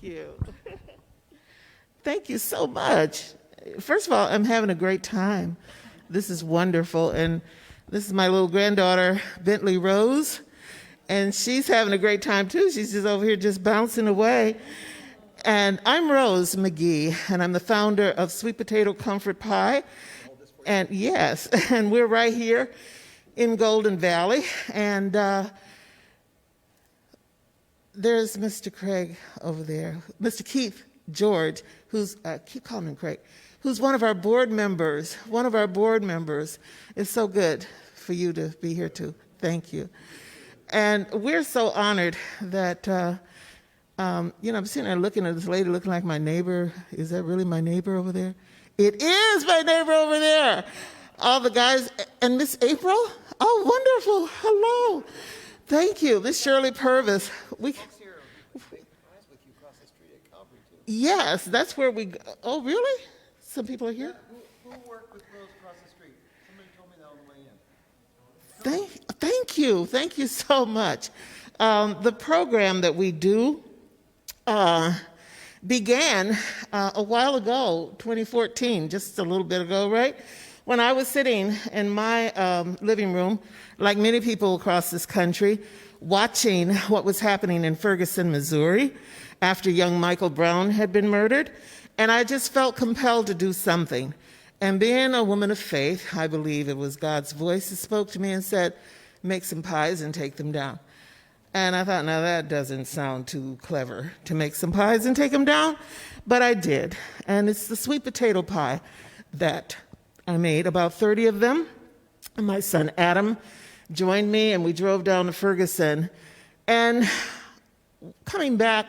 you. Thank you so much. First of all, I'm having a great time. This is wonderful. And this is my little granddaughter, Bentley Rose. And she's having a great time too. She's just over here just bouncing away. And I'm Ruth McGee, and I'm the founder of Sweet Potato Comfort Pie. And yes, and we're right here in Golden Valley. And there's Mr. Craig over there, Mr. Keith George, who's, keep calling him Craig, who's one of our board members. One of our board members. It's so good for you to be here too. Thank you. And we're so honored that, I'm sitting there looking at this lady looking like my neighbor. Is that really my neighbor over there? It is my neighbor over there. All the guys, and Miss April? Oh, wonderful. Hello. Thank you. Miss Shirley Purvis. Yes, that's where we go. Oh, really? Some people are here? Who worked with Rose across the street? Somebody told me that on the way in. Thank you. Thank you so much. The program that we do began a while ago, 2014, just a little bit ago, right? When I was sitting in my living room, like many people across this country, watching what was happening in Ferguson, Missouri, after young Michael Brown had been murdered. And I just felt compelled to do something. And being a woman of faith, I believe it was God's voice that spoke to me and said, make some pies and take them down. And I thought, now that doesn't sound too clever to make some pies and take them down, but I did. And it's the sweet potato pie that I made, about 30 of them. And my son Adam joined me, and we drove down to Ferguson. And coming back,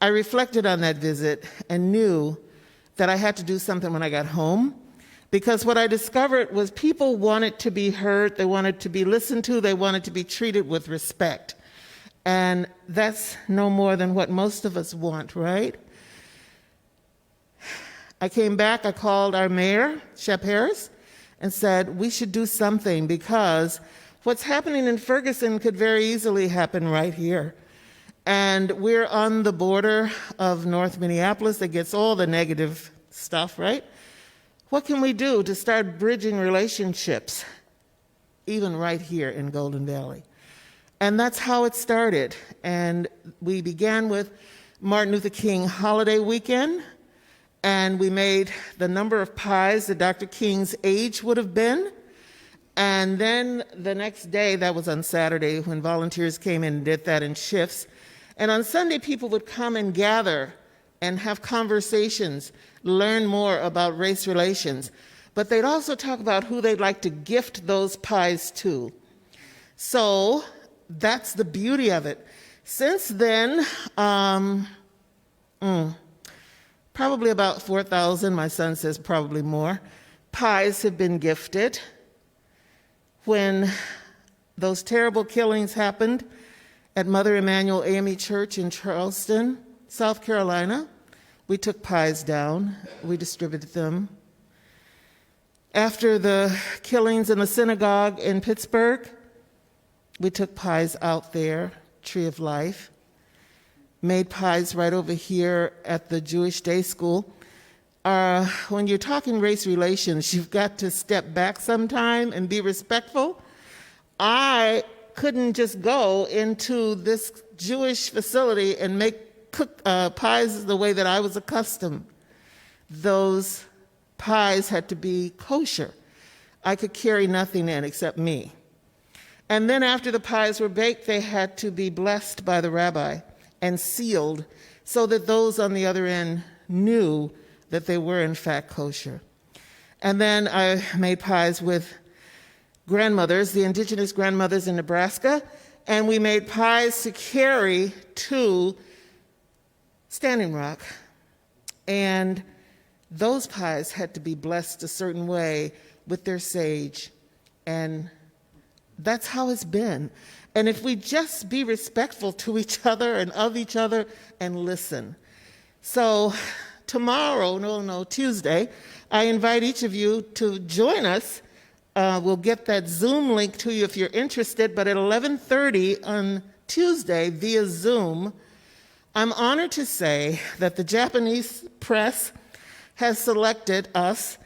I reflected on that visit and knew that I had to do something when I got home, because what I discovered was people wanted to be heard, they wanted to be listened to, they wanted to be treated with respect. And that's no more than what most of us want, right? I came back, I called our mayor, Shep Harris, and said, we should do something, because what's happening in Ferguson could very easily happen right here. And we're on the border of North Minneapolis that gets all the negative stuff, right? What can we do to start bridging relationships, even right here in Golden Valley? And that's how it started. And we began with Martin Luther King holiday weekend, and we made the number of pies that Dr. King's age would have been. And then the next day, that was on Saturday, when volunteers came in and did that in shifts. And on Sunday, people would come and gather and have conversations, learn more about race relations. But they'd also talk about who they'd like to gift those pies to. So that's the beauty of it. Since then, probably about 4,000, my son says probably more, pies have been gifted. When those terrible killings happened at Mother Emanuel AME Church in Charleston, South Carolina, we took pies down, we distributed them. After the killings in the synagogue in Pittsburgh, we took pies out there, Tree of Life, made pies right over here at the Jewish Day School. When you're talking race relations, you've got to step back sometime and be respectful. I couldn't just go into this Jewish facility and cook pies the way that I was accustomed. Those pies had to be kosher. I could carry nothing in except me. And then after the pies were baked, they had to be blessed by the rabbi and sealed so that those on the other end knew that they were in fact kosher. And then I made pies with grandmothers, the indigenous grandmothers in Nebraska, and we made pies to carry to Standing Rock. And those pies had to be blessed a certain way with their sage. And that's how it's been. And if we just be respectful to each other and of each other and listen. So Tuesday, I invite each of you to join us. We'll get that Zoom link to you if you're interested, but at 11:30 on Tuesday via Zoom, I'm honored to say that the Japanese press has selected us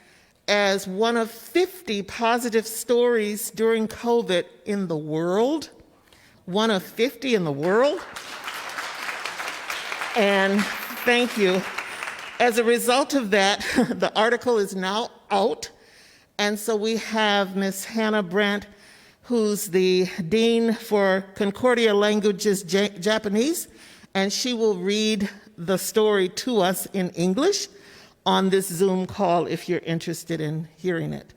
as one of 50 positive stories during COVID in the world. One of 50 in the world. And thank you. As a result of that, the article is now out. And so we have Ms. Hannah Brandt, who's the Dean for Concordia Languages Japanese, and she will read the story to us in English on this Zoom call if you're interested in hearing it.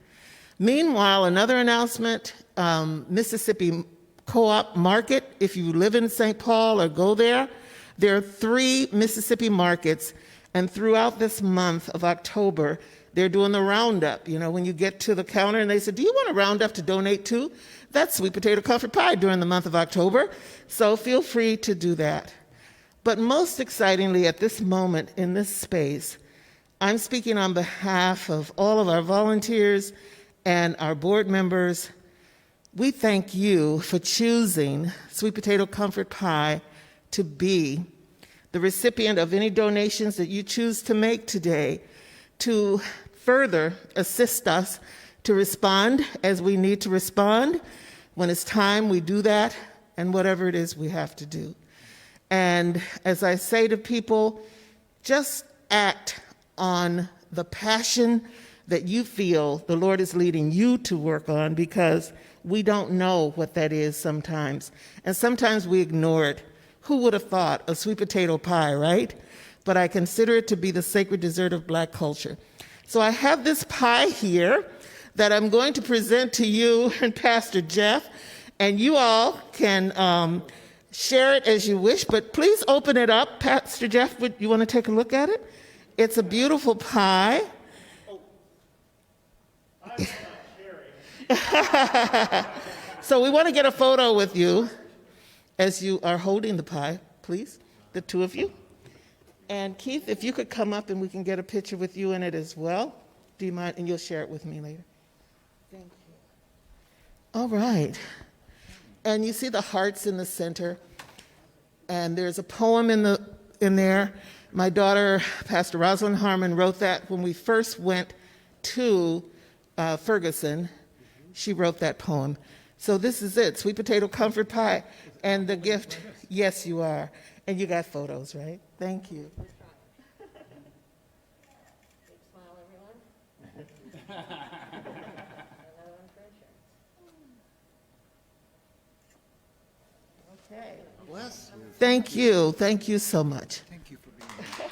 Meanwhile, another announcement, Mississippi Co-op Market, if you live in St. Paul or go there are 3 Mississippi markets, and throughout this month of October, they're doing the roundup. You know, when you get to the counter and they say, do you want a roundup to donate to? That's sweet potato comfort pie during the month of October, so feel free to do that. But most excitingly, at this moment in this space, I'm speaking on behalf of all of our volunteers and our board members. We thank you for choosing Sweet Potato Comfort Pie to be the recipient of any donations that you choose to make today to further assist us to respond as we need to respond. When it's time, we do that, and whatever it is we have to do. And as I say to people, just act on the passion that you feel the Lord is leading you to work on, because we don't know what that is sometimes. And sometimes we ignore it. Who would have thought a sweet potato pie, right? But I consider it to be the sacred dessert of Black culture. So I have this pie here that I'm going to present to you and Pastor Jeff, and you all can share it as you wish, but please open it up. Pastor Jeff, would you want to take a look at it? It's a beautiful pie. I'm not sharing. So we want to get a photo with you as you are holding the pie, please, the 2 of you. And Keith, if you could come up and we can get a picture with you in it as well. Do you mind? And you'll share it with me later. Thank you. All right. And you see the hearts in the center. And there's a poem in there. My daughter, Pastor Rosalind Harmon, wrote that when we first went to Ferguson. She wrote that poem. So this is it, Sweet Potato Comfort Pie. And the gift, yes, you are. And you got photos, right? Thank you. Big smile, everyone. Another one for insurance. Okay. Bless you. Thank you. Thank you so much. Thank you for being here.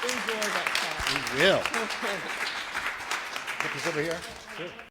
Enjoy that pie. We will. Okay. Put this over here. Sure.